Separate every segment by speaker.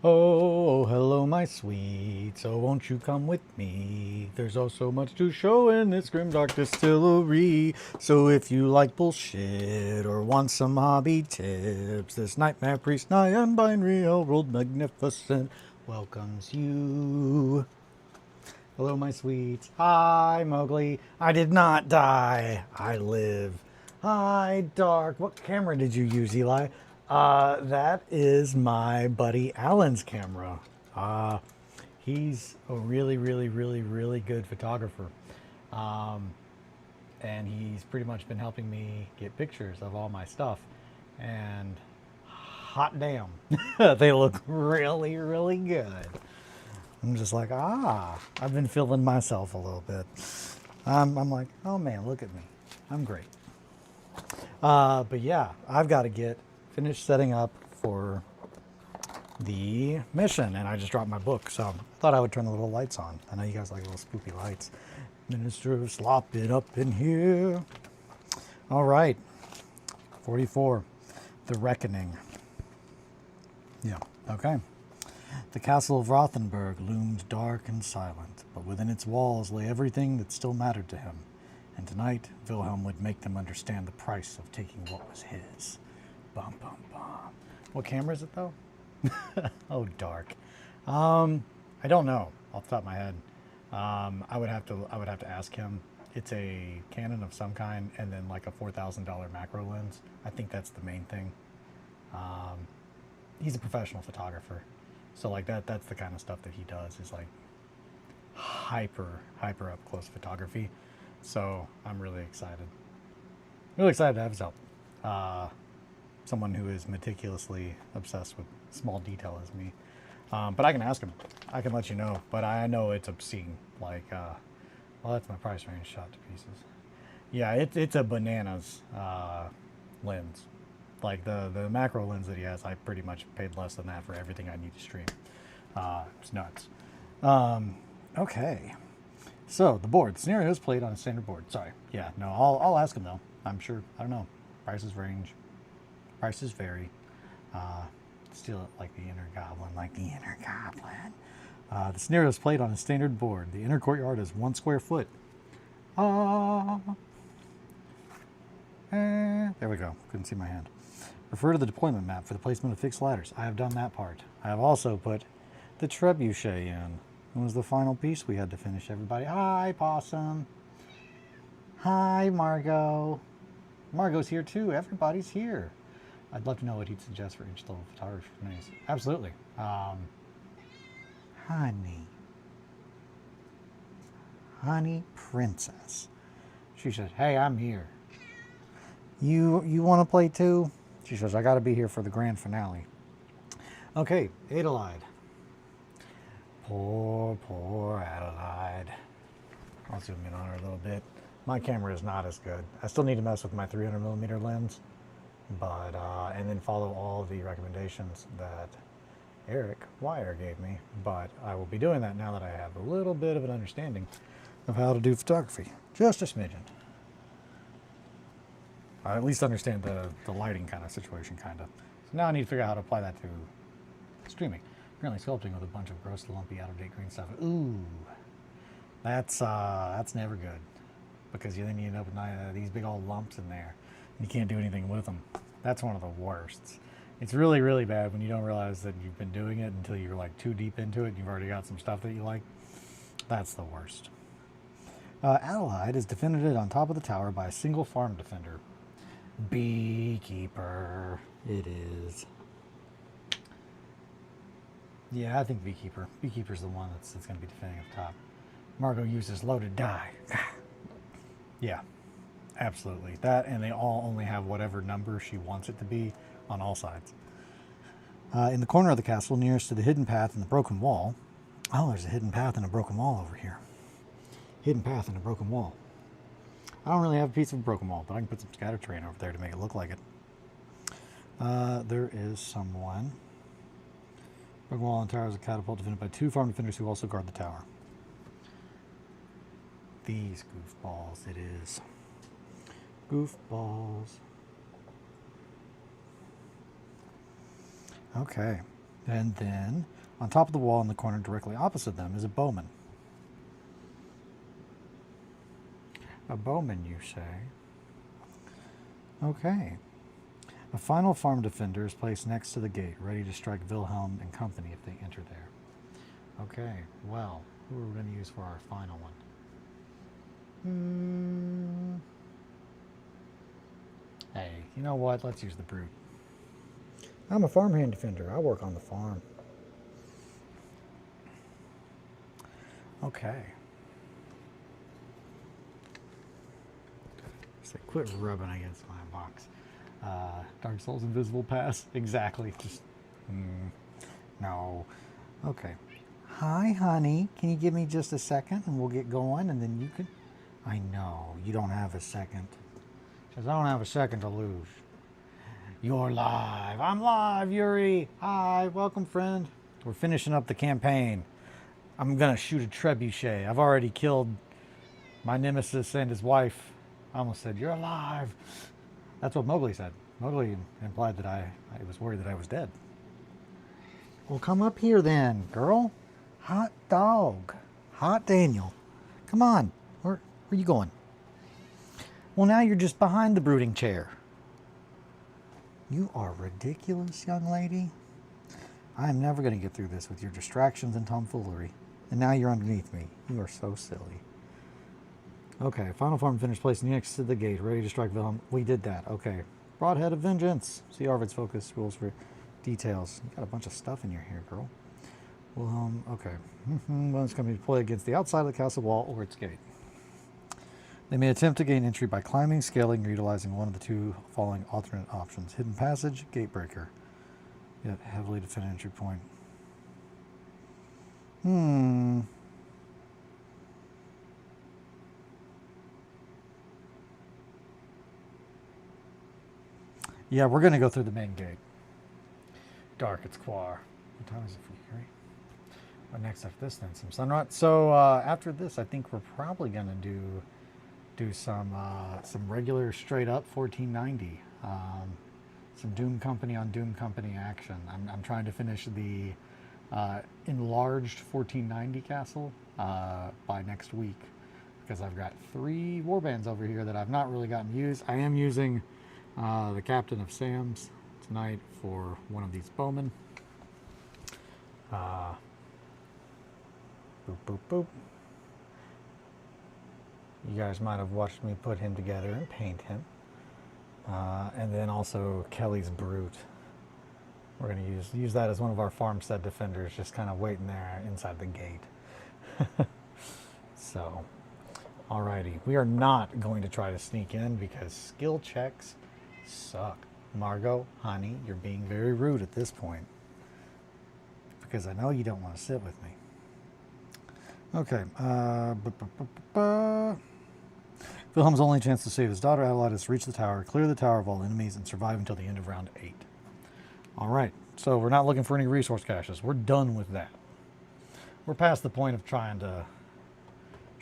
Speaker 1: Oh, hello, my sweet. So won't you come with me? There's oh so much to show in this grimdark distillery. So if you like bullshit or want some hobby tips, this nightmare priest nigh and binary world magnificent welcomes you. Hello, my sweets. Hi, Mowgli. I did not die. I live. Hi, Dark. What camera did you use, Eli? That is my buddy Alan's camera. Uh, he's a really good photographer. Um, and he's pretty much been helping me get pictures of all my stuff. And hot damn, they look really good. I'm just like, I've been feeling myself a little bit. I'm like, oh man, look at me. I'm great. But yeah, I've got to get finished setting up for the mission, and I just dropped my book, so I thought I would turn the little lights on. I know you guys like little spoopy lights. Minister of Slop it up in here. All right, 44, The Reckoning. Yeah, okay. The castle of Rothenburg loomed dark and silent, but within its walls lay everything that still mattered to him. And tonight, Wilhelm would make them understand the price of taking what was his. Bum, bum, bum. What camera is it, though? Oh, dark. I don't know off the top of my head. I would have to ask him. It's a Canon of some kind, and then like a $4,000 macro lens. I think that's the main thing. He's a professional photographer. So like that's the kind of stuff that he does is like hyper up close photography. So I'm really excited. Really excited to have his help. Someone who is meticulously obsessed with small detail as me. But I can ask him. I can let you know. But I know it's obscene. Like, well, that's my price range shot to pieces. Yeah, it's a bananas lens. Like the macro lens that he has, I pretty much paid less than that for everything I need to stream. It's nuts. Okay. So the board. The scenario is played on a standard board. Sorry. Yeah, no, I'll ask him though. I'm sure. I don't know. Prices range. Prices vary. Steal it like the inner goblin, the scenario is played on a standard board. The inner courtyard is 1 square foot. There we go. Couldn't see my hand. Refer to the deployment map for the placement of fixed ladders. I have done that part. I have also put the trebuchet in. It was the final piece we had to finish, everybody. Hi, Possum. Hi, Margot. Margot's here too. Everybody's here. I'd love to know what he'd suggest for each level photography for names. Absolutely. Honey Princess. She said, hey, I'm here. You want to play too? She says, I got to be here for the grand finale. Okay, Adelaide. Poor Adelaide. I'll zoom in on her a little bit. My camera is not as good. I still need to mess with my 300mm lens, but and then follow all the recommendations that Eric Wire gave me. But I will be doing that now that I have a little bit of an understanding of how to do photography. Just a smidgen. I at least understand the lighting kind of situation, kind of. So now I need to figure out how to apply that to streaming. Currently sculpting with a bunch of gross, lumpy, out-of-date green stuff. Ooh, that's never good, because then you end up with these big old lumps in there, and you can't do anything with them. That's one of the worsts. It's really bad when you don't realize that you've been doing it until you're like too deep into it and you've already got some stuff that you like. That's the worst. Adelaide is defended on top of the tower by a single farm defender. Beekeeper. It is. Yeah, I think Beekeeper. Beekeeper's the one that's going to be defending up top. Margot uses loaded die. Yeah, absolutely. That, and they all only have whatever number she wants it to be on all sides. In the corner of the castle nearest to the hidden path and the broken wall. Oh, there's a hidden path and a broken wall over here. Hidden path and a broken wall. I don't really have a piece of a broken wall, but I can put some scatter terrain over there to make it look like it. There is someone. Broken wall and tower is a catapult defended by 2 farm defenders who also guard the tower. These goofballs, it is. Goofballs. Okay. And then on top of the wall in the corner directly opposite them is a bowman. A bowman, you say? Okay. A final farm defender is placed next to the gate, ready to strike Wilhelm and company if they enter there. Okay, well, who are we going to use for our final one? Hey, you know what? Let's use the brute. I'm a farmhand defender. I work on the farm. Okay. So quit rubbing against my box. Dark Souls Invisible Pass? Exactly. Just, no. Okay. Hi, honey. Can you give me just a second and we'll get going and then you can... I know. You don't have a second. Because I don't have a second to lose. You're live. I'm live, Yuri. Hi. Welcome, friend. We're finishing up the campaign. I'm going to shoot a trebuchet. I've already killed my nemesis and his wife. I almost said, you're alive. That's what Mowgli said. Mowgli implied that I was worried that I was dead. Well, come up here then, girl. Hot dog. Hot Daniel. Come on. Where are you going? Well, now you're just behind the brooding chair. You are ridiculous, young lady. I am never going to get through this with your distractions and tomfoolery. And now you're underneath me. You are so silly. Okay, final form finished placed next to the gate, ready to strike Wilhelm. We did that. Okay. Broadhead of Vengeance. See Arvid's focus, rules for details. You got a bunch of stuff in your hair, girl. Wilhelm, okay. Well, it's going to be deployed against the outside of the castle wall or its gate. They may attempt to gain entry by climbing, scaling, or utilizing one of the two following alternate options. Hidden passage, gate breaker. Yet heavily defended entry point. Yeah, we're going to go through the main gate. Dark, it's Quar. What time is it for you, Gary? Well, next after this, then some sunrise. So after this, I think we're probably going to do some regular straight up 1490. Some Doom Company on Doom Company action. I'm trying to finish the enlarged 1490 castle by next week because I've got 3 warbands over here that I've not really gotten used. I am using the Captain of Sam's tonight for one of these bowmen. Boop, boop, boop. You guys might have watched me put him together and paint him. And then also Kelly's Brute. We're going to use that as one of our farmstead defenders, just kind of waiting there inside the gate. So, alrighty. We are not going to try to sneak in because skill checks suck. Margot, honey, you're being very rude at this point. Because I know you don't want to sit with me. Okay. Wilhelm's only chance to save his daughter Adelaide is to reach the tower, clear the tower of all enemies, and survive until the end of round 8. Alright, so we're not looking for any resource caches. We're done with that. We're past the point of trying to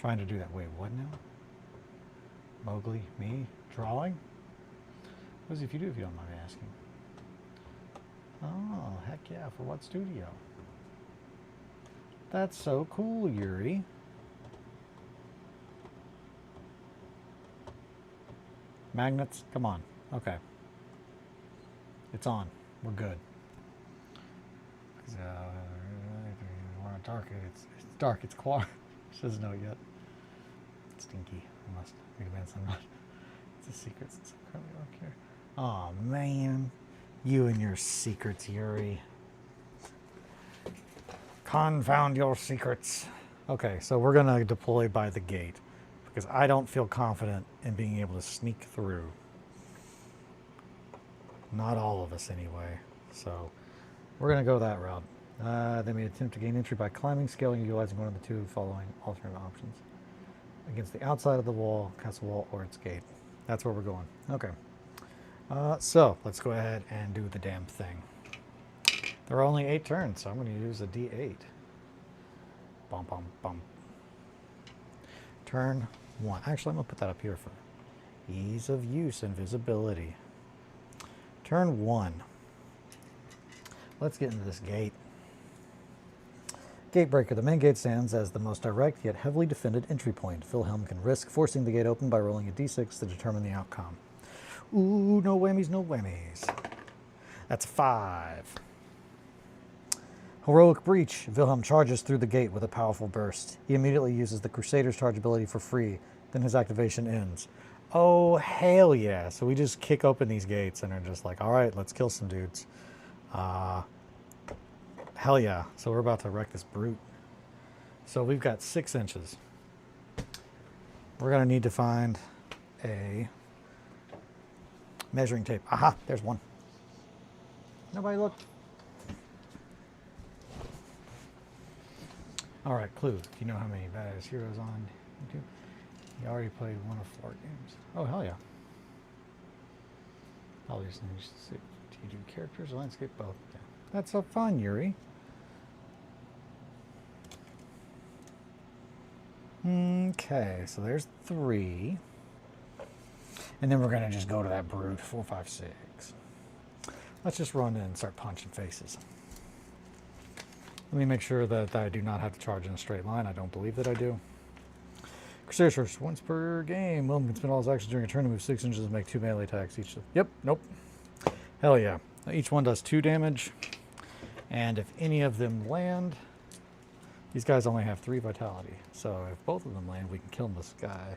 Speaker 1: do that. Wait, what now? Mowgli, me, drawing? What does if you do if you don't mind me asking? Oh, heck yeah, for what studio? That's so cool, Yuri. Magnets? Come on. Okay. It's on. We're good. We're not dark. It's dark. It's Quar. She doesn't know it yet. It's stinky. I must recommend some. It's a secret since I currently work here. Oh man. You and your secrets, Yuri. Confound your secrets. Okay, so we're going to deploy by the gate because I don't feel confident in being able to sneak through. Not all of us anyway. So we're going to go that route. They may attempt to gain entry by climbing, scaling, or utilizing one of the two following alternate options. Against the outside of the wall, castle wall, or its gate. That's where we're going. Okay. So let's go ahead and do the damn thing. There are only 8 turns, so I'm going to use a D8. Bum, bum, bum. Turn 1. Actually, I'm going to put that up here for ease of use and visibility. Turn 1. Let's get into this gate. Gatebreaker. The main gate stands as the most direct yet heavily defended entry point. Wilhelm can risk forcing the gate open by rolling a d6 to determine the outcome. Ooh, no whammies, no whammies. That's 5. Heroic Breach. Wilhelm charges through the gate with a powerful burst. He immediately uses the Crusader's charge ability for free. Then his activation ends. Oh, hell yeah. So we just kick open these gates and are just like, all right, let's kill some dudes. Hell yeah. So we're about to wreck this brute. So we've got 6 inches. We're going to need to find a measuring tape. Aha, there's one. Nobody looked. All right, clue. Do you know how many badass heroes on YouTube? You already played 1 of 4 games. Oh, hell yeah. All these things. Do you do characters or landscape? Both. Yeah. That's so fun, Yuri. Okay, so there's 3. And then we're going to just go to that brute, 4, 5, 6. Let's just run in and start punching faces. Let me make sure that I do not have to charge in a straight line. I don't believe that I do. Crusader first, once per game. Wilhelm can spend all his actions during a turn to move 6 inches and make 2 melee attacks each. Yep, nope. Hell yeah. Each one does 2 damage. And if any of them land, these guys only have 3 vitality. So if both of them land, we can kill this guy.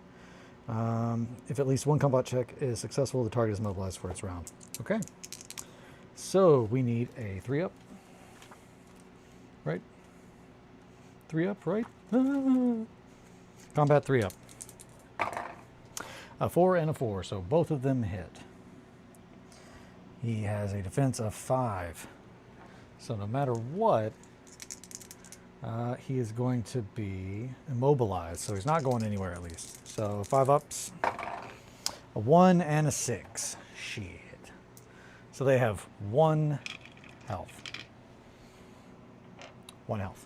Speaker 1: If at least one combat check is successful, the target is mobilized for its round. Okay. So we need a 3-up. Right? 3-up, right? Combat 3-up. A 4 and a 4, so both of them hit. He has a defense of 5. So no matter what, he is going to be immobilized. So he's not going anywhere at least. So 5 ups, a 1 and a 6. Shit. So they have 1 health. 1 health.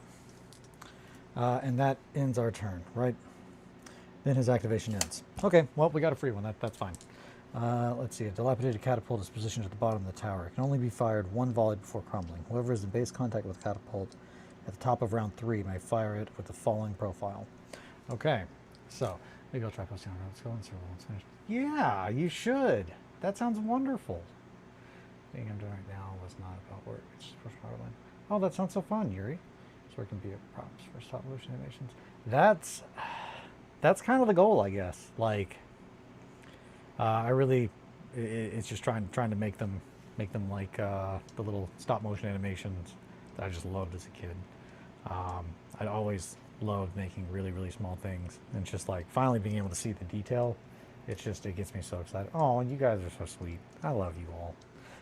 Speaker 1: And that ends our turn, right? Then his activation ends. Okay, well, we got a free one. That's fine. Let's see. A dilapidated catapult is positioned at the bottom of the tower. It can only be fired 1 volley before crumbling. Whoever is in base contact with the catapult at the top of round 3 may fire it with the following profile. Okay, so maybe I'll try posting on RedWetSkeleton. Yeah, you should. That sounds wonderful. Being I'm doing right now was not about work. It's just personal line. Oh, that sounds so fun, Yuri. So it can be a props for stop motion animations. That's kind of the goal, I guess. Like, it's just trying to make them like the little stop motion animations that I just loved as a kid. I'd always loved making really, really small things, and just like finally being able to see the detail. It gets me so excited. Oh, you guys are so sweet. I love you all,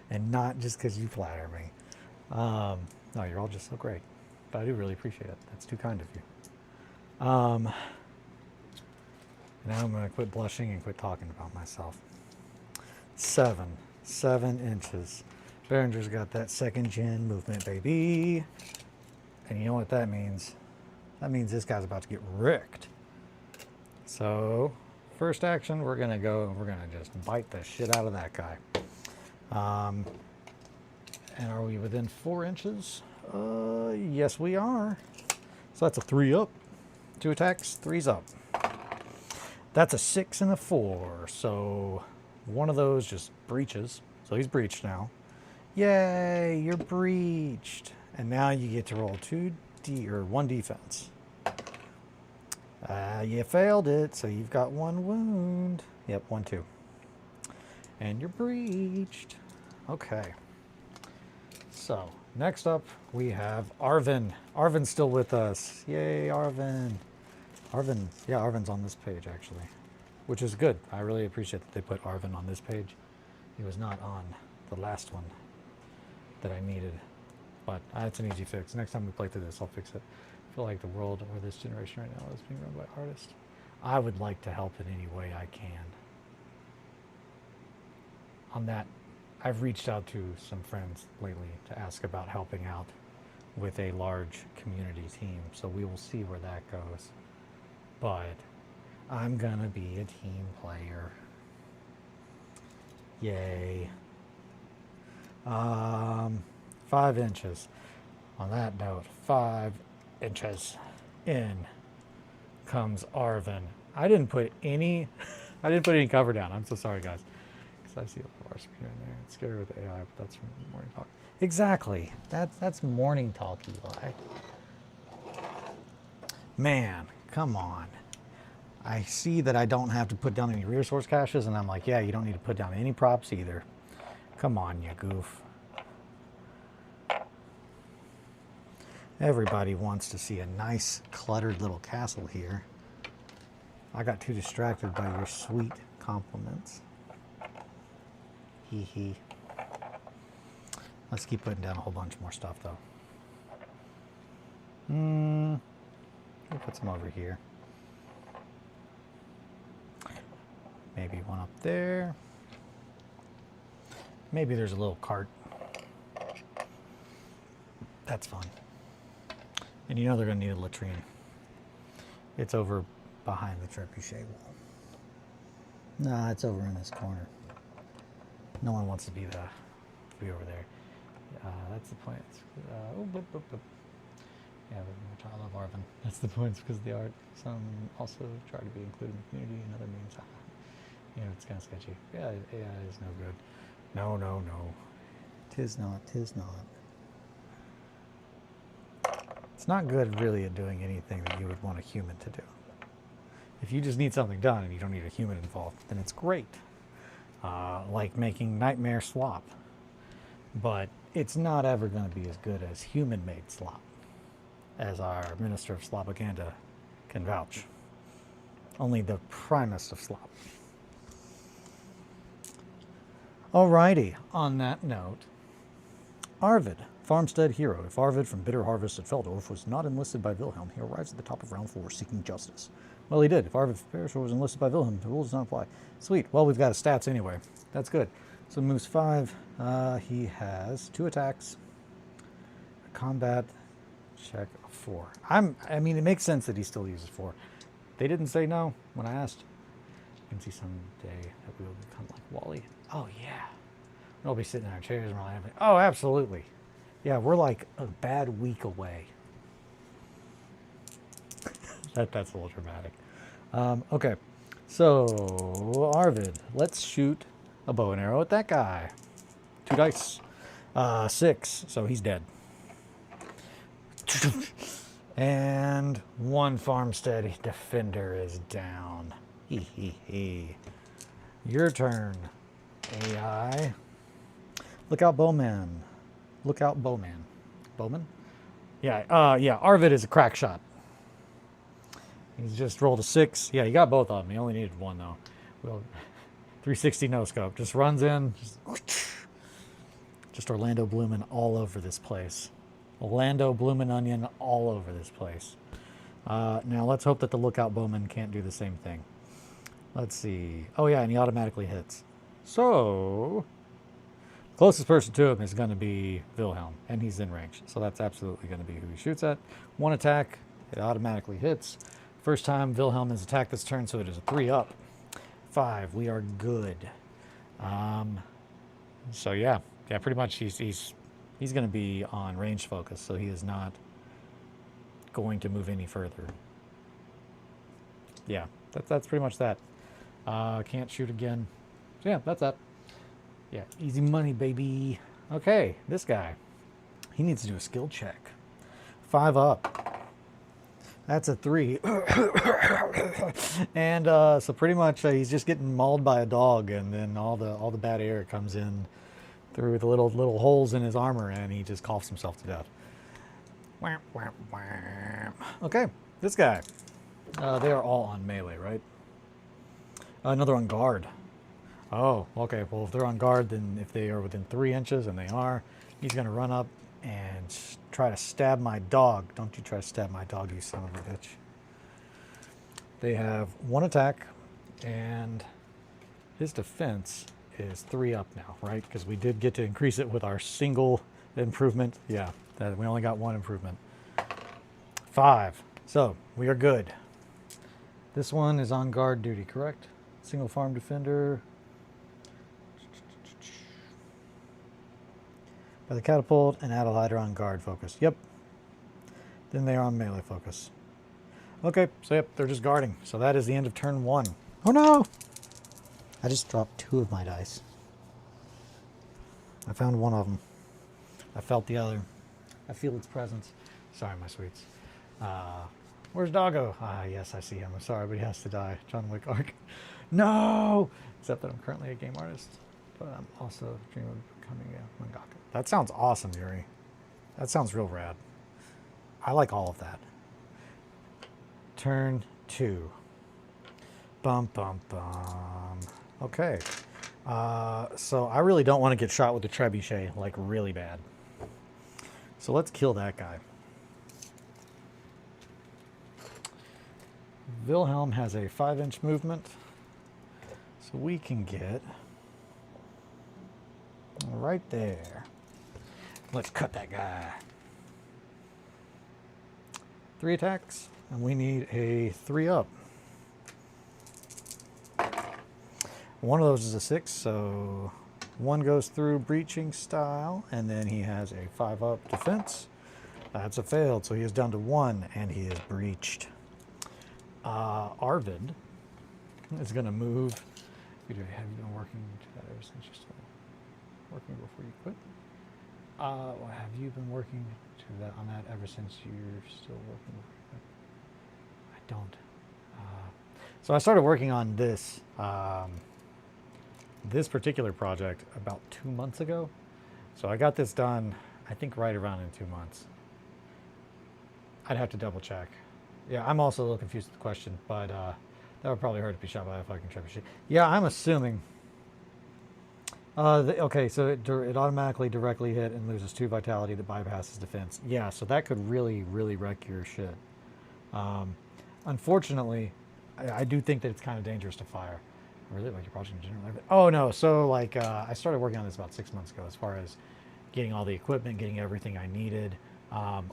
Speaker 1: and not just because you flatter me. No, you're all just so great. But I do really appreciate it. That's too kind of you. Now I'm going to quit blushing and quit talking about myself. 7 inches. Behringer's got that 2nd gen movement, baby. And you know what that means? That means this guy's about to get wrecked. So, first action, we're going to just bite the shit out of that guy. And are we within 4 inches? Yes, we are. So that's a 3-up. 2 attacks, 3's up. That's a 6 and a 4. So one of those just breaches. So he's breached now. Yay, you're breached. And now you get to roll 1 defense. You failed it, so you've got 1 wound. Yep, 1, 2. And you're breached. Okay. So, next up, we have Arvin. Arvin's still with us. Yay, Arvin. Arvin's on this page, actually, which is good. I really appreciate that they put Arvin on this page. He was not on the last one that I needed, but it's an easy fix. Next time we play through this, I'll fix it. I feel like the world or this generation right now is being run by artists. I would like to help in any way I can. On that, I've reached out to some friends lately to ask about helping out with a large community team, so we will see where that goes. But I'm gonna be a team player. Yay. 5 inches. On that note, 5 inches in comes Arvin. I didn't put any cover down. I'm so sorry, guys. Because I see a little RSP in there. It's scary with the AI, but that's from morning talk. Exactly. That's morning talk, Eli. Man, come on. I see that I don't have to put down any rear source caches, and I'm like, yeah, you don't need to put down any props either. Come on, you goof. Everybody wants to see a nice, cluttered little castle here. I got too distracted by your sweet compliments. Hee hee. Let's keep putting down a whole bunch more stuff, though. We'll put some over here. Maybe one up there. Maybe there's a little cart. That's fun. And you know they're going to need a latrine. It's over behind the trebuchet wall. Nah, it's over in this corner. No one wants to be over there. That's the point. Yeah, but I love Arvin. That's the point, because the art. Some also try to be included in the community, and other means, you know, it's kind of sketchy. Yeah, AI is no good. No, no, no. Tis not, tis not. It's not good, really, at doing anything that you would want a human to do. If you just need something done and you don't need a human involved, then it's great. Like making nightmare slop. But it's not ever going to be as good as human-made slop, as our Minister of Slopaganda can vouch. Only the primest of slop. Alrighty, on that note, Arvid, Farmstead hero. If Arvid from Bitter Harvest at Feldorf was not enlisted by Wilhelm, he arrives at the top of round 4 seeking justice. Well, he did. If Arvid Perisher was enlisted by Wilhelm, the rules do not apply. Sweet. Well, we've got his stats anyway. That's good. So moves 5. He has 2 attacks, a combat check of 4. I mean, it makes sense that he still uses 4. They didn't say no when I asked. You can see someday that we will become like Wally. Oh, yeah. We'll be sitting in our chairs and we're like, oh, absolutely. Yeah, we're like a bad week away. That's a little dramatic. Okay, so Arvid, let's shoot a bow and arrow at that guy. 2 dice. 6, so he's dead. And 1 farmstead defender is down. Hee hee hee. Your turn, AI. Look out, bowman. Look out, bowman. Bowman? Yeah, yeah, Arvid is a crack shot. He's just rolled a 6. Yeah, he got both of them. He only needed 1, though. Well, 360 no scope. Just runs in. Just Orlando Bloomin' all over this place. Orlando Bloomin' Onion all over this place. Now, let's hope that the Lookout Bowman can't do the same thing. Let's see. Oh, yeah, and he automatically hits. So, closest person to him is going to be Wilhelm, and he's in range. So that's absolutely going to be who he shoots at. 1 attack. It automatically hits. First time Wilhelm has attacked this turn, so it is a 3 up. 5. We are good. So yeah, pretty much he's going to be on range focus, so he is not going to move any further. Yeah, that's pretty much that. Can't shoot again. So yeah, that's that. Yeah, easy money, baby. Okay, this guy, he needs to do a skill check. 5 up. That's a 3. And so pretty much he's just getting mauled by a dog, and then all the bad air comes in through the little holes in his armor, and he just coughs himself to death. Okay, this guy. They are all on melee, right? Another on guard. Oh, okay. Well, if they're on guard, then if they are within 3 inches, and they are, he's going to run up and try to stab my dog. Don't you try to stab my dog, you son of a bitch. They have 1 attack, and his defense is 3 up now, right? Because we did get to increase it with our single improvement. Yeah, we only got 1 improvement. 5. So, we are good. This one is on guard duty, correct? Single farm defender. by the catapult and add a lighter on guard focus. Yep. Then they are on melee focus. Okay, so yep, they're just guarding. So that is the end of turn 1. Oh no! I just dropped 2 of my dice. I found one of them. I felt the other. I feel its presence. Sorry, my sweets. Where's Doggo? Ah, yes, I see him. I'm sorry, but he has to die. John Wick arc. No! Except that I'm currently a game artist. But I'm also dreaming of becoming a mangaka. That sounds awesome, Yuri. That sounds real rad. I like all of that. Turn 2. Bum, bum, bum. Okay. So I really don't want to get shot with the trebuchet, like really bad. So let's kill that guy. Wilhelm has a 5-inch movement. So we can get right there. Let's cut that guy. 3 attacks, and we need a 3-up. One of those is a 6, so 1 goes through breaching style, and then he has a 5-up defense. That's a failed, so he is down to 1, and he is breached. Arvid is going to move. Have you been working to that ever since you started working before you quit? Well, have you been working to that on that ever since you're still working before you quit? I don't. So I started working on this this particular project about 2 months ago. So I got this done, I think right around in 2 months. I'd have to double check. Yeah, I'm also a little confused with the question, but that would probably hurt to be shot by a fucking trebuchet. Yeah, I'm assuming. Okay, so it automatically directly hit and loses 2 vitality that bypasses defense. Yeah, so that could really, really wreck your shit. Unfortunately, I do think that it's kind of dangerous to fire. Really, like your project in general. Oh no, so like I started working on this about 6 months ago as far as getting all the equipment, getting everything I needed.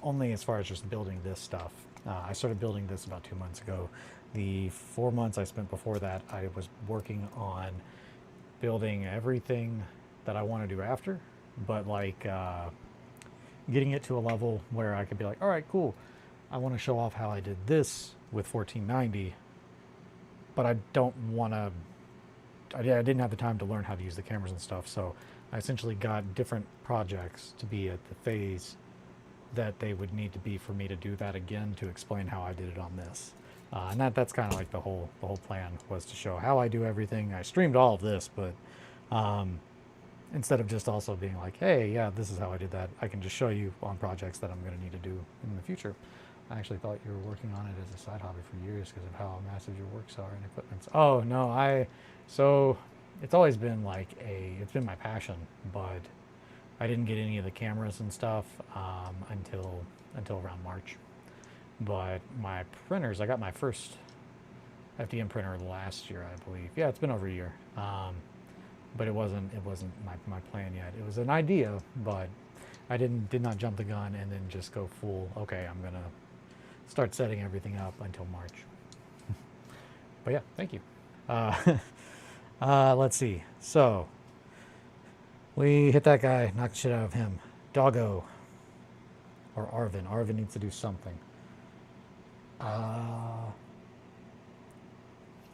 Speaker 1: Only as far as just building this stuff. I started building this about 2 months ago. The 4 months I spent before that, I was working on building everything that I want to do after, but like getting it to a level where I could be like, all right, cool. I want to show off how I did this with 1490, but I don't want to, I didn't have the time to learn how to use the cameras and stuff, so I essentially got different projects to be at the phase that they would need to be for me to do that again to explain how I did it on this. And that's kind of like the whole plan was to show how I do everything. I streamed all of this, but instead of just also being like, hey, yeah, this is how I did that, I can just show you on projects that I'm going to need to do in the future. I actually thought you were working on it as a side hobby for years because of how massive your works are and equipment. Oh no, so it's always been like it's been my passion, but I didn't get any of the cameras and stuff until around March. But my printers, I got my first FDM printer last year, I believe. Yeah, it's been over a year. But it wasn't my plan yet. It was an idea, but I did not jump the gun and then just go full, okay, I'm gonna start setting everything up until March. But yeah, thank you. Let's see. So we hit that guy, knocked the shit out of him. Doggo. Or Arvin. Arvin needs to do something.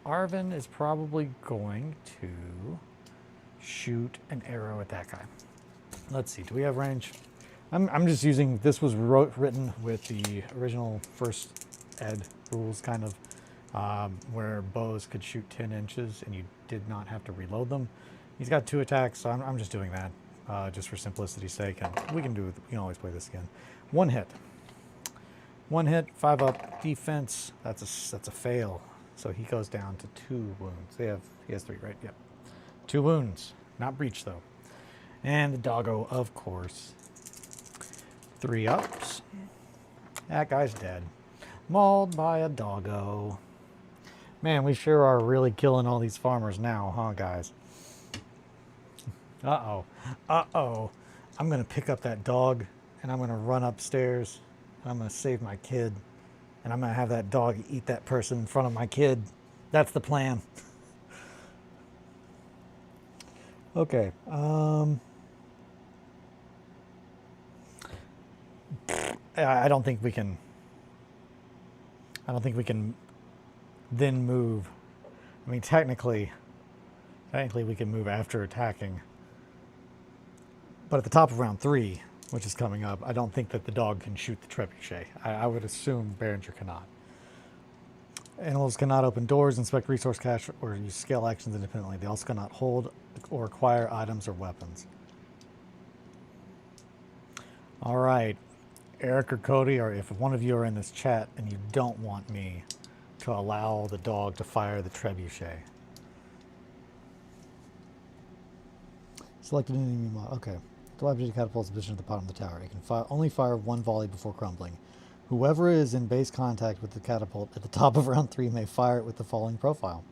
Speaker 1: Arvin is probably going to shoot an arrow at that guy. Let's see, do we have range? I'm just using, this was written with the original first ed rules, kind of, where bows could shoot 10 inches and you did not have to reload them. He's got 2 attacks, so I'm just doing that, just for simplicity's sake, and we can always play this again. 1 hit. 1 hit, 5-up defense. That's a fail. So he goes down to 2 wounds. He has 3, right? Yep. 2 wounds. Not breach though. And the doggo, of course. 3 ups. That guy's dead. Mauled by a doggo. Man, we sure are really killing all these farmers now, huh, guys? Uh-oh. Uh-oh. I'm going to pick up that dog, and I'm going to run upstairs, and I'm going to save my kid, and I'm going to have that dog eat that person in front of my kid. That's the plan. Okay. I don't think we can. I don't think we can then move. I mean, technically we can move after attacking. But at the top of round 3, which is coming up, I don't think that the dog can shoot the trebuchet. I would assume Behringer cannot. Animals cannot open doors, inspect resource cache, or use scale actions independently. They also cannot hold or acquire items or weapons. All right, Eric or Cody, or if one of you are in this chat and you don't want me to allow the dog to fire the trebuchet. Select an enemy model. Okay. Dilapidated catapult is positioned at the bottom of the tower. It can only fire one volley before crumbling. Whoever is in base contact with the catapult at the top of round 3 may fire it with the following profile.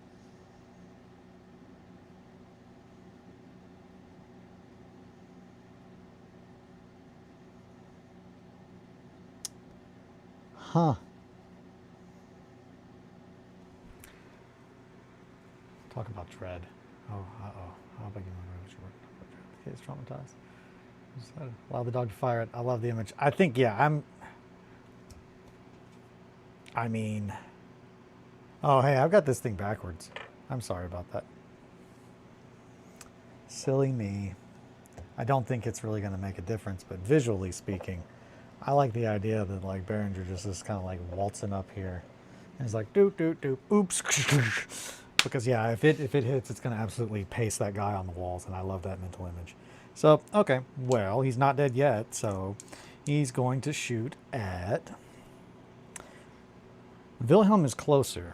Speaker 1: Huh. Talk about dread. Oh, uh-oh. How about you the case traumatized? Just allow the dog to fire it. I love the image. I think, yeah, I mean... Oh, hey, I've got this thing backwards. I'm sorry about that. Silly me. I don't think it's really going to make a difference, but visually speaking, I like the idea that, like, Behringer just is kind of, like, waltzing up here. And he's like, doop, doop, doop, oops. Because, yeah, if it hits, it's going to absolutely paste that guy on the walls, and I love that mental image. So, okay, well, he's not dead yet, so he's going to shoot at... Wilhelm is closer,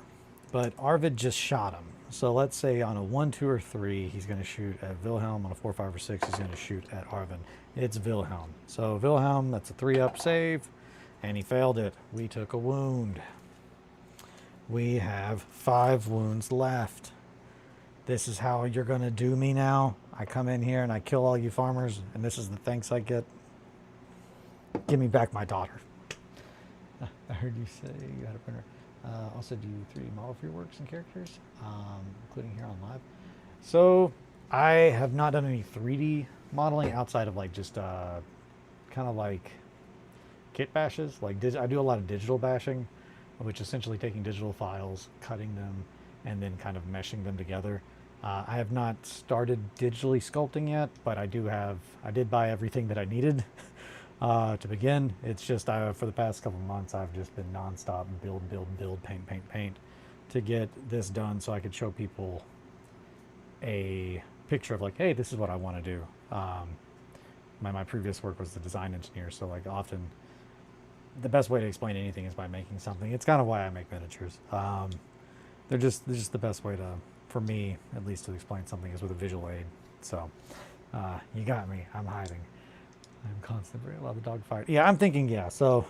Speaker 1: but Arvid just shot him. So let's say on a 1, 2, or 3, he's going to shoot at Wilhelm. On a 4, 5, or 6, he's going to shoot at Arvid. It's Wilhelm. So Wilhelm, that's a 3-up save, and he failed it. We took a wound. We have 5 wounds left. This is how you're going to do me now? I come in here and I kill all you farmers, and this is the thanks I get? Give me back my daughter. I heard you say you had a printer. Also, do you 3D model for your works and characters, including here on live? So I have not done any 3D modeling outside of like just kind of like kit bashes. Like I do a lot of digital bashing, which is essentially taking digital files, cutting them, and then kind of meshing them together. I have not started digitally sculpting yet, but I did buy everything that I needed to begin. It's just for the past couple of months, I've just been nonstop build, paint to get this done so I could show people a picture of like, hey, this is what I want to do. My previous work was the design engineer, so like often the best way to explain anything is by making something. It's kind of why I make miniatures. They're just the best way to, for me at least, to explain something is with a visual aid. So you got me. I'm hiding. I'm constantly allow the dog fired. Yeah, I'm thinking, yeah. So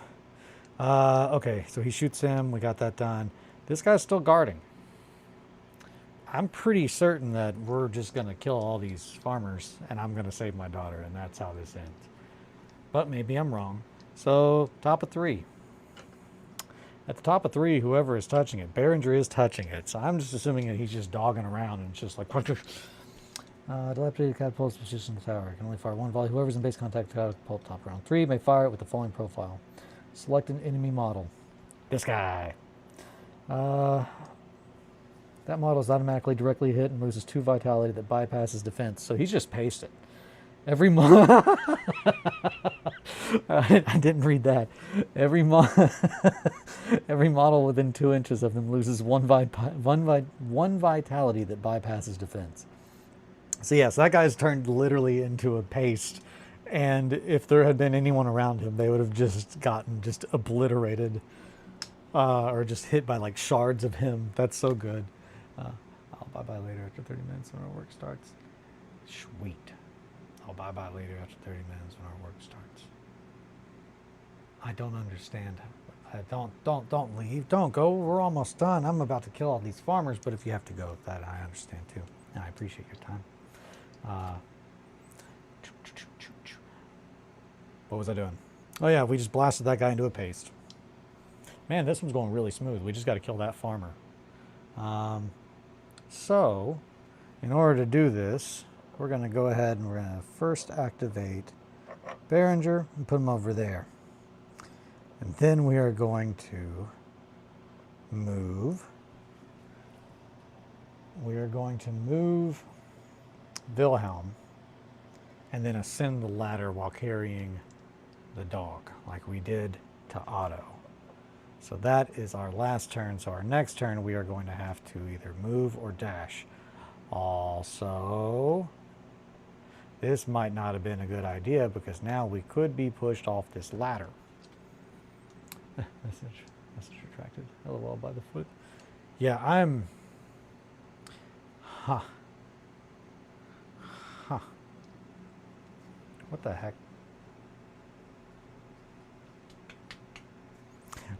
Speaker 1: okay, so he shoots him. We got that done. This guy's still guarding. I'm pretty certain that we're just gonna kill all these farmers and I'm gonna save my daughter, and that's how this ends. But maybe I'm wrong. So top of 3. At the top of 3, whoever is touching it, Behringer is touching it. So I'm just assuming that he's just dogging around and it's just like, dilapidated catapult position in the tower. Can only fire one volley. Whoever's in base contact with catapult top round 3 may fire it with the following profile. Select an enemy model. This guy. That model is automatically directly hit and loses 2 vitality that bypasses defense. So he's just pasted. Every model. I didn't read that. Every model within 2 inches of them loses one vitality that bypasses defense. So yes, that guy's turned literally into a paste, and if there had been anyone around him, they would have just gotten just obliterated, or just hit by like shards of him. That's so good. I'll bye-bye later after 30 minutes when our work starts. Sweet. I'll bye-bye later after 30 minutes when our work starts. I don't understand. Don't leave. Don't go. We're almost done. I'm about to kill all these farmers, but if you have to go, that I understand too. And I appreciate your time. What was I doing? Oh yeah, we just blasted that guy into a paste. Man, this one's going really smooth. We just got to kill that farmer. So, in order to do this, we're going to go ahead and we're going to first activate Behringer and put him over there. And then we are going to move. We are going to move Wilhelm and then ascend the ladder while carrying the dog, like we did to Otto. So that is our last turn. So our next turn, we are going to have to either move or dash. Also, this might not have been a good idea because now we could be pushed off this ladder. Message retracted. LOL by the foot. Yeah, I'm... Huh. Huh. What the heck?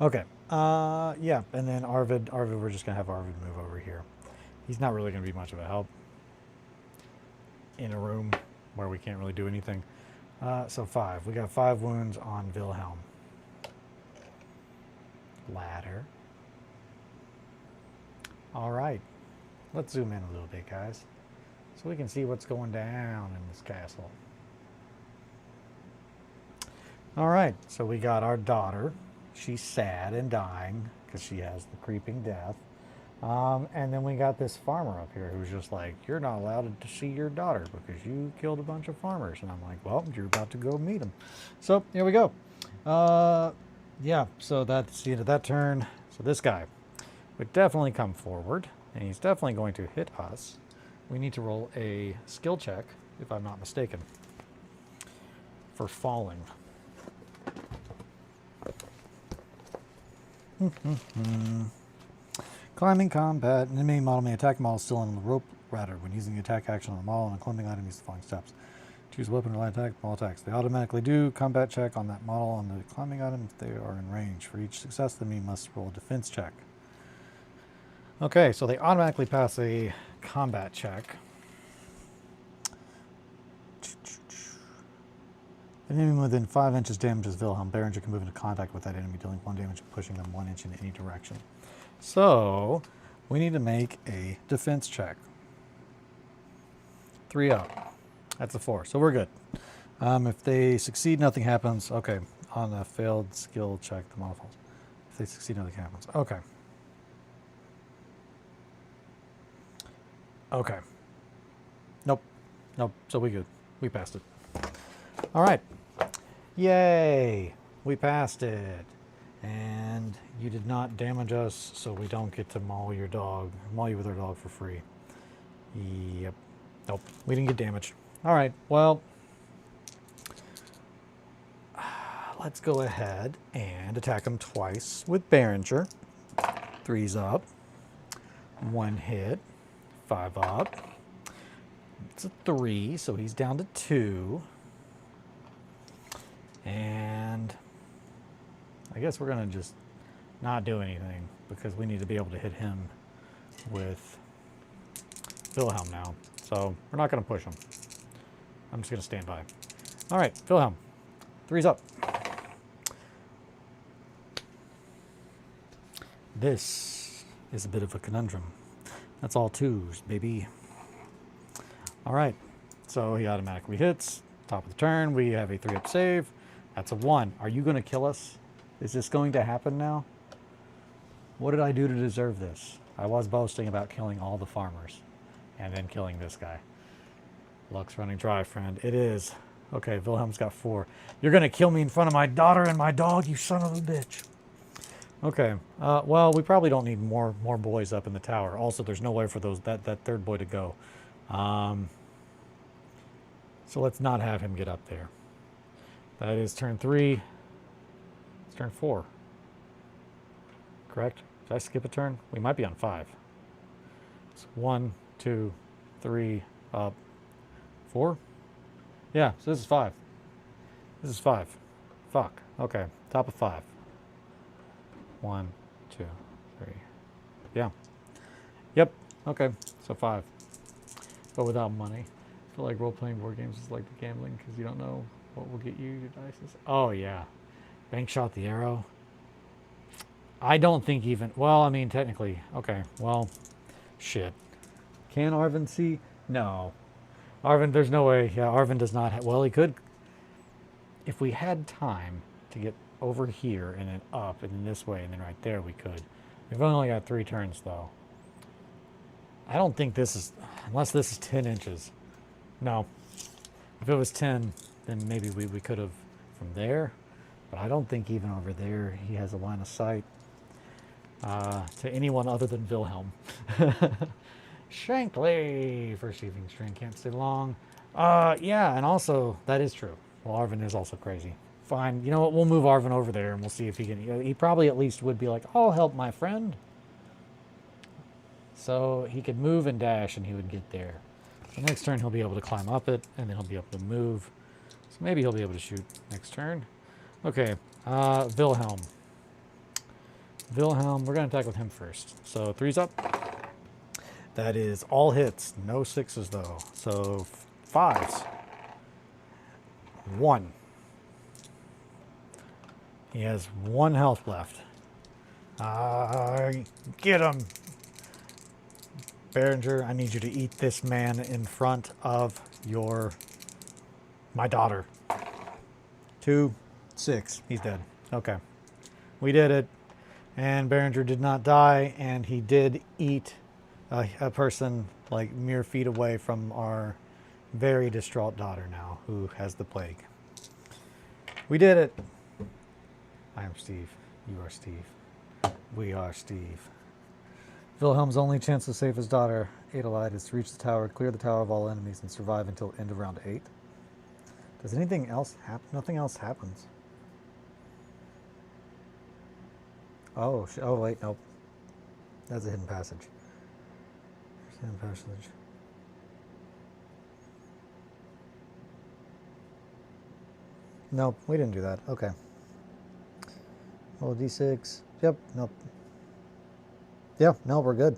Speaker 1: Okay. Yeah, and then Arvid, we're just going to have Arvid move over here. He's not really going to be much of a help in a room where we can't really do anything. So 5. We got 5 wounds on Wilhelm. Ladder. All right. Let's zoom in a little bit, guys, so we can see what's going down in this castle. All right. So we got our daughter. She's sad and dying because she has the creeping death. And then we got this farmer up here who's just like, you're not allowed to see your daughter because you killed a bunch of farmers. And I'm like, well, you're about to go meet them. So here we go. Yeah, so that's the end of that turn. So this guy would definitely come forward, and he's definitely going to hit us. We need to roll a skill check, if I'm not mistaken, for falling. Climbing combat. An enemy model may attack a model still on the rope ladder. When using the attack action on a model and a climbing item, use the following steps. Choose a weapon or light attack, model attacks. They automatically do combat check on that model on the climbing item if they are in range. For each success, the enemy must roll a defense check. Okay, so they automatically pass a combat check. An enemy within 5 inches damages Wilhelm. Berenger can move into contact with that enemy, dealing 1 damage and pushing them 1 inch in any direction. So we need to make a defense check. 3 up. That's a 4, so we're good. If they succeed, nothing happens. Okay, on a failed skill check, the model falls. If they succeed, nothing happens. Okay. Okay. Nope. Nope, so we good. We passed it. All right. Yay! We passed it. And you did not damage us, so we don't get to maul you with our dog for free. Yep. Nope, we didn't get damaged. All right, well, let's go ahead and attack him twice with Berenger. 3's up. 1 hit. 5 up. It's a 3, so he's down to 2. And I guess we're going to just not do anything because we need to be able to hit him with Wilhelm now. So we're not going to push him. I'm just going to stand by. All right, Wilhelm. 3's up. This is a bit of a conundrum. That's all 2s, baby. All right, so he automatically hits. Top of the turn, we have a 3-up save. That's a 1. Are you going to kill us? Is this going to happen now? What did I do to deserve this? I was boasting about killing all the farmers and then killing this guy. Luck's running dry, friend. It is. Okay, Wilhelm's got 4. You're going to kill me in front of my daughter and my dog, you son of a bitch. Okay, well, we probably don't need more boys up in the tower. Also, there's no way for that 3rd boy to go. So let's not have him get up there. That is turn 3. It's turn 4. Correct? Did I skip a turn? We might be on 5. It's 1, 2, 3, up, 4. Yeah, so this is 5. This is 5. Fuck. Okay, top of 5. 1, 2, 3. Yeah. Yep. Okay, so 5. But without money. I feel like role-playing board games is like the gambling because you don't know what will get you your dice. Oh, yeah. Bank shot the arrow. I don't think even... Well, I mean, technically. Okay, well, shit. Can Arvin see? No. Arvin, there's no way. Yeah, Arvin does not have... Well, he could... If we had time to get over here and then up and then this way and then right there we could. We've only got 3 turns though. I don't think this is, unless this is 10 inches. No. If it was 10, then maybe we could have from there. But I don't think even over there he has a line of sight to anyone other than Wilhelm. Shankly! First evening string, can't stay long. Yeah, and also, that is true. Well, Arvin is also crazy. Fine, you know what, we'll move Arvin over there and we'll see if he can, he probably at least would be like, I'll help my friend. So he could move and dash and he would get there. The next turn he'll be able to climb up it and then he'll be able to move. So maybe he'll be able to shoot next turn. Okay, Wilhelm. Wilhelm, we're going to attack with him first. So 3's up. That is all hits, no 6s though. So 5s. 1. He has 1 health left. Get him! Berenger, I need you to eat this man in front of my daughter. 2, 6. He's dead. Okay. We did it. And Berenger did not die, and he did eat a person like mere feet away from our very distraught daughter now, who has the plague. We did it. I am Steve. You are Steve. We are Steve. Wilhelm's only chance to save his daughter, Adelaide, is to reach the tower, clear the tower of all enemies, and survive until end of round 8. Does anything else happen? Nothing else happens. Oh, wait, nope. That's a hidden passage. Hidden passage. Nope, we didn't do that. Okay. Roll d6. Yep, nope. Yeah, no, we're good.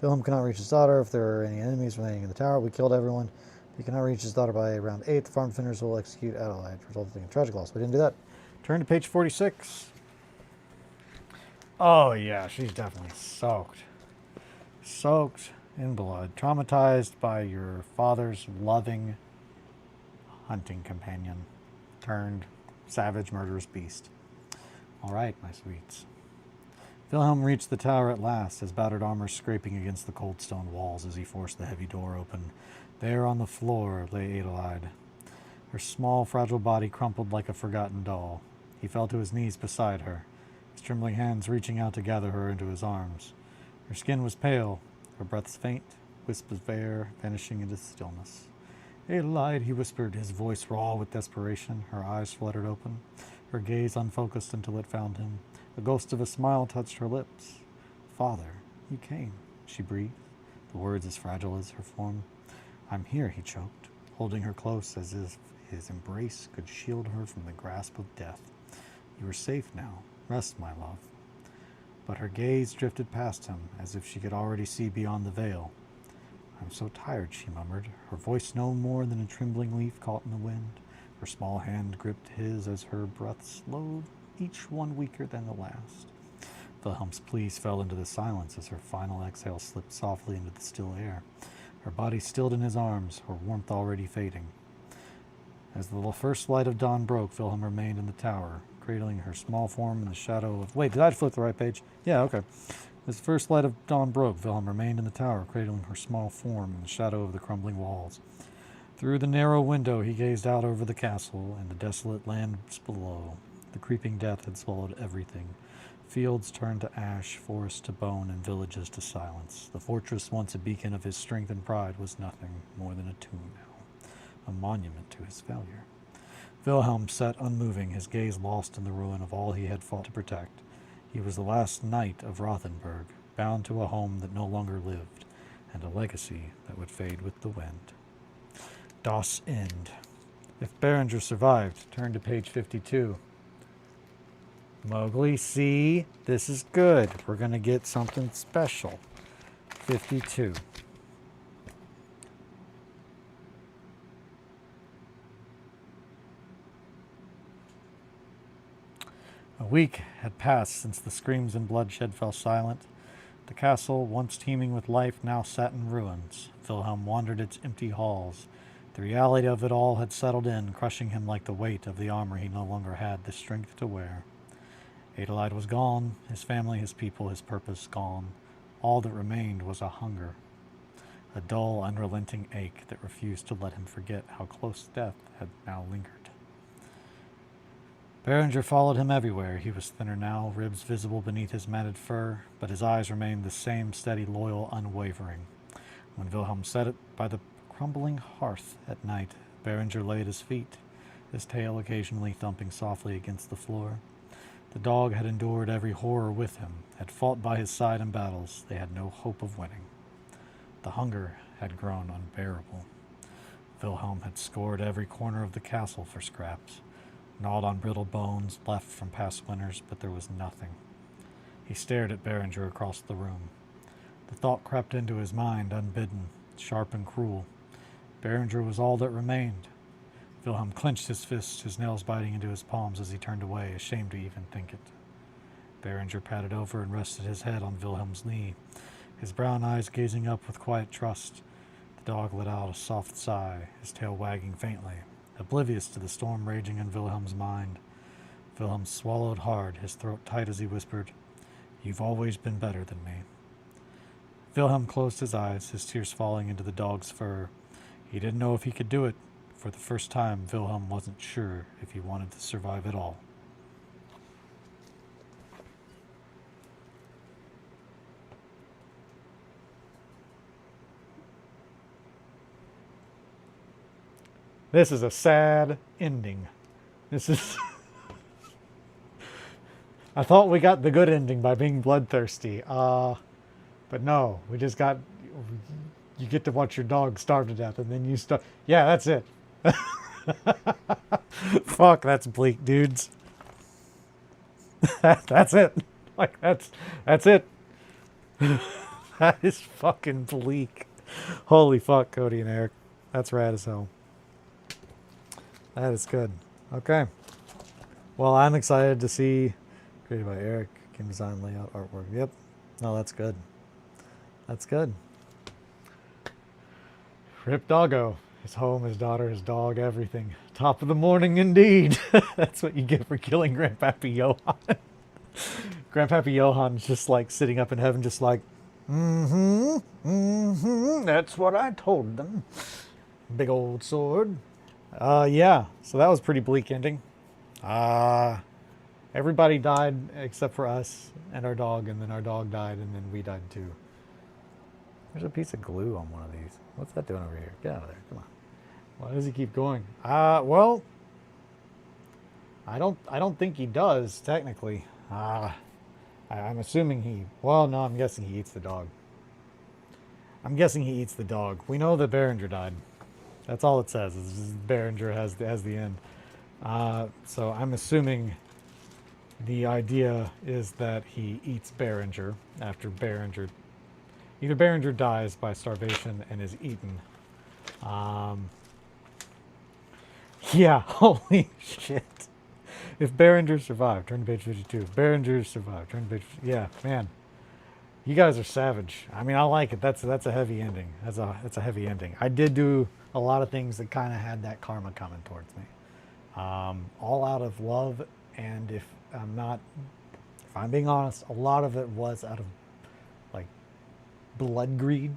Speaker 1: Wilhelm cannot reach his daughter if there are any enemies remaining in the tower. We killed everyone. If he cannot reach his daughter by round 8, the farm defenders will execute Adelaide, resulting in tragic loss. We didn't do that. Turn to page 46. Oh, yeah, she's definitely soaked. Soaked in blood. Traumatized by your father's loving hunting companion turned savage, murderous beast. All right, my sweets. Wilhelm reached the tower at last, his battered armor scraping against the cold stone walls as he forced the heavy door open. There on the floor lay Adelaide, her small, fragile body crumpled like a forgotten doll. He fell to his knees beside her, his trembling hands reaching out to gather her into his arms. Her skin was pale, her breaths faint, wisps of air vanishing into stillness. Adelaide, he whispered, his voice raw with desperation. Her eyes fluttered open, her gaze unfocused until it found him. A ghost of a smile touched her lips. Father, you came, she breathed, the words as fragile as her form. I'm here, he choked, holding her close as if his embrace could shield her from the grasp of death. You are safe now. Rest, my love. But her gaze drifted past him, as if she could already see beyond the veil. I'm so tired, she murmured, her voice no more than a trembling leaf caught in the wind. Her small hand gripped his as her breath slowed, each one weaker than the last. Wilhelm's pleas fell into the silence as her final exhale slipped softly into the still air. Her body stilled in his arms, her warmth already fading. As the first light of dawn broke, Wilhelm remained in the tower, cradling her small form in the shadow of... Wait, did I flip the right page? Yeah, okay. As the first light of dawn broke, Wilhelm remained in the tower, cradling her small form in the shadow of the crumbling walls. Through the narrow window, he gazed out over the castle and the desolate lands below. The creeping death had swallowed everything. Fields turned to ash, forests to bone, and villages to silence. The fortress, once a beacon of his strength and pride, was nothing more than a tomb now, a monument to his failure. Wilhelm sat unmoving, his gaze lost in the ruin of all he had fought to protect. He was the last knight of Rothenburg, bound to a home that no longer lived, and a legacy that would fade with the wind. Das End. If Berenger survived, turn to page 52. Mowgli, see? This is good. We're going to get something special. 52. A week had passed since the screams and bloodshed fell silent. The castle, once teeming with life, now sat in ruins. Wilhelm wandered its empty halls, The reality of it all had settled in, crushing him like the weight of the armor he no longer had the strength to wear. Adelaide was gone, his family, his people, his purpose gone. All that remained was a hunger, a dull, unrelenting ache that refused to let him forget how close death had now lingered. Beringer followed him everywhere. He was thinner now, ribs visible beneath his matted fur, but his eyes remained the same steady, loyal, unwavering. When Wilhelm set it by the crumbling hearth at night, Beringer lay at his feet, his tail occasionally thumping softly against the floor. The dog had endured every horror with him, had fought by his side in battles they had no hope of winning. The hunger had grown unbearable. Wilhelm had scored every corner of the castle for scraps, gnawed on brittle bones left from past winters, but there was nothing. He stared at Beringer across the room. The thought crept into his mind unbidden, sharp and cruel. Beringer was all that remained. Wilhelm clenched his fists, his nails biting into his palms as he turned away, ashamed to even think it. Beringer padded over and rested his head on Wilhelm's knee, his brown eyes gazing up with quiet trust. The dog let out a soft sigh, his tail wagging faintly, oblivious to the storm raging in Wilhelm's mind. Wilhelm swallowed hard, his throat tight as he whispered, "You've always been better than me." Wilhelm closed his eyes, his tears falling into the dog's fur. He didn't know if he could do it. For the first time, Wilhelm wasn't sure if he wanted to survive at all. This is a sad ending. This is... I thought we got the good ending by being bloodthirsty. But no, we just got... You get to watch your dog starve to death, and then you start... Yeah, that's it. Fuck, that's bleak, dudes. That's it. Like, that's it. That is fucking bleak. Holy fuck, Cody and Eric. That's rad as hell. That is good. Okay. Well, I'm excited to see, created by Eric, game design, layout, artwork. Yep. No, that's good. That's good. Rip Doggo. His home, his daughter, his dog, everything. Top of the morning indeed. That's what you get for killing Grandpappy Johann. Grandpappy Johann's just like sitting up in heaven, just like, that's what I told them. Big old sword. Yeah, so that was pretty bleak ending. Everybody died except for us and our dog, and then our dog died, and then we died too. There's a piece of glue on one of these. What's that doing over here? Get out of there. Come on. Why does he keep going? Well, I don't think he does, technically. I'm assuming he... Well, no, I'm guessing he eats the dog. I'm guessing he eats the dog. We know that Beringer died. That's all it says, is Beringer has the end. So I'm assuming the idea is that he eats Beringer after Beringer... Either Beringer dies by starvation and is eaten. Yeah, holy shit. If Beringer survived, turn to page 52. Beringer survived, turn to page 52. Yeah, man. You guys are savage. I mean, I like it. That's a heavy ending. That's a heavy ending. I did do a lot of things that kind of had that karma coming towards me. All out of love, and if I'm being honest, a lot of it was out of like blood greed.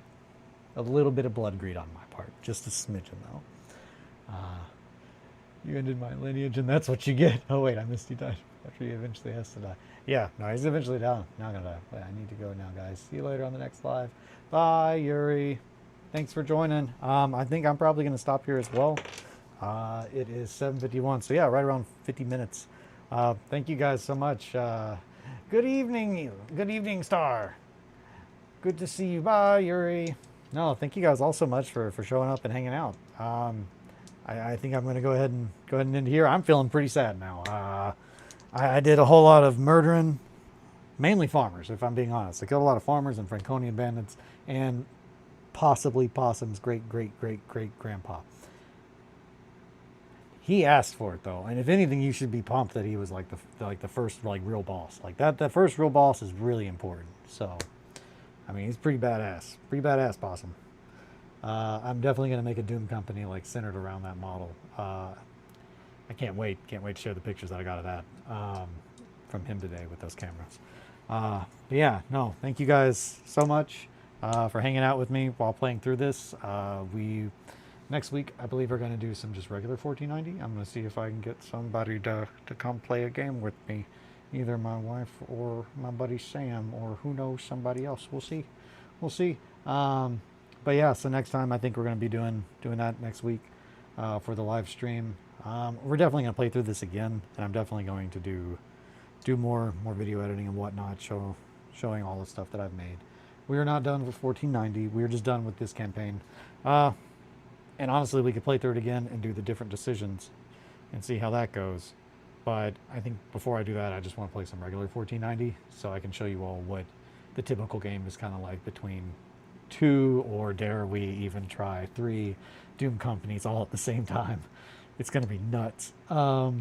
Speaker 1: A little bit of blood greed on my part. Just a smidgen though. You ended my lineage and that's what you get. Oh wait, I missed you died after he eventually has to die. Yeah, no, he's eventually down. Not gonna die. Wait, I need to go now, guys. See you later on the next live. Bye, Yuri. Thanks for joining. I think I'm probably gonna stop here as well. It is 7:51, so yeah, right around 50 minutes. Thank you guys so much. Good evening, Star. Good to see you. Bye, Yuri. No, thank you guys all so much for showing up and hanging out. I think I'm going to go ahead and end here. I'm feeling pretty sad now. I did a whole lot of murdering, mainly farmers, if I'm being honest. I killed a lot of farmers and Franconian bandits, and possibly Possum's great-great-great-great-grandpa. He asked for it though, and if anything, you should be pumped that he was like the first like real boss. Like that first real boss is really important. So, I mean, he's pretty badass. Pretty badass, Possum. I'm definitely going to make a Doom company like centered around that model. I can't wait to share the pictures that I got of that from him today with those cameras. But yeah, no, thank you guys so much for hanging out with me while playing through this. Next week, I believe we're going to do some just regular 1490. I'm going to see if I can get somebody to come play a game with me. Either my wife or my buddy Sam, or who knows, somebody else. We'll see. We'll see. But yeah, so next time I think we're going to be doing that next week for the live stream. We're definitely going to play through this again, and I'm definitely going to do more video editing and whatnot, showing all the stuff that I've made. We are not done with 1490. We're just done with this campaign. And honestly, we could play through it again and do the different decisions and see how that goes. But I think before I do that, I just want to play some regular 1490 so I can show you all what the typical game is kind of like between 2, or dare we even try 3 Doom companies all at the same time. It's going to be nuts. But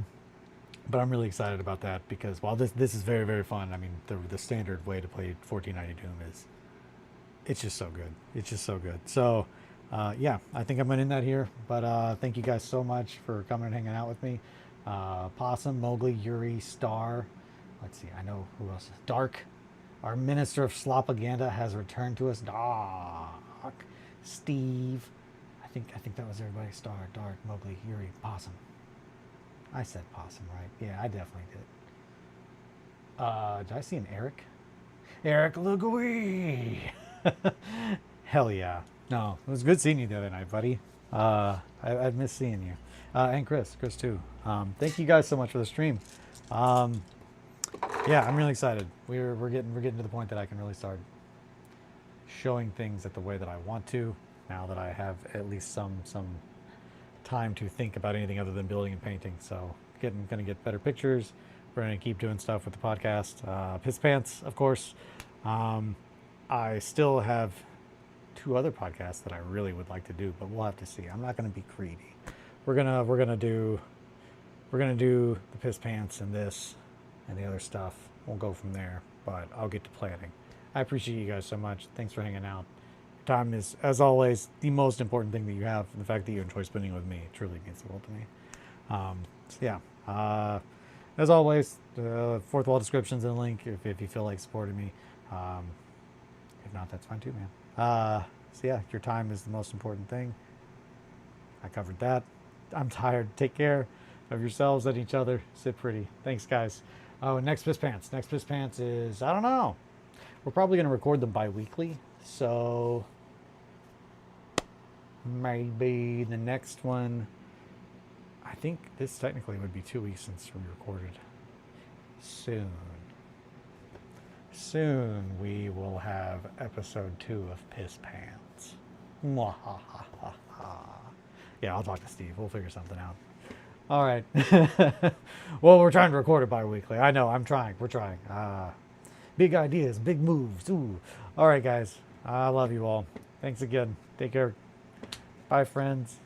Speaker 1: I'm really excited about that because while this is very, very fun, I mean, the standard way to play 1490 Doom is, it's just so good. It's just so good. So, yeah, I think I'm going to end that here. But thank you guys so much for coming and hanging out with me. Possum, Mowgli, Yuri, Star. Let's see, I know who else. Dark. Our Minister of Slopaganda has returned to us. Doc. Steve. I think that was everybody. Star, Dark, Mowgli, Yuri, Possum. I said Possum, right? Yeah, I definitely did. Did I see an Eric? Eric Lugui! Hell yeah. No, it was good seeing you the other night, buddy. I've missed seeing you. And Chris too. Thank you guys so much for the stream. Yeah, I'm really excited. We're getting to the point that I can really start showing things at the way that I want to, now that I have at least some time to think about anything other than building and painting. So gonna get better pictures. We're gonna keep doing stuff with the podcast. Piss Pants, of course. I still have 2 other podcasts that I really would like to do, but we'll have to see. I'm not gonna be greedy. We're gonna do the Piss Pants and this and the other stuff. We'll go from there, but I'll get to planning. I appreciate you guys so much. Thanks for hanging out. Time is, as always, the most important thing that you have. And the fact that you enjoy spending with me truly means the world to me. So yeah, as always, fourth wall descriptions and a link if you feel like supporting me. If not, that's fine too, man. So yeah, your time is the most important thing. I covered that. I'm tired. Take care of yourselves and each other. Sit pretty. Thanks, guys. Oh, and next Piss Pants. Next Piss Pants is, I don't know. We're probably going to record them bi-weekly. So maybe the next one, I think this technically would be 2 weeks since we recorded. Soon we will have episode 2 of Piss Pants. Yeah, I'll talk to Steve. We'll figure something out. All right. Well, we're trying to record it bi-weekly. I know, I'm trying. We're trying. Big ideas, big moves. Ooh. All right, guys. I love you all. Thanks again. Take care. Bye, friends.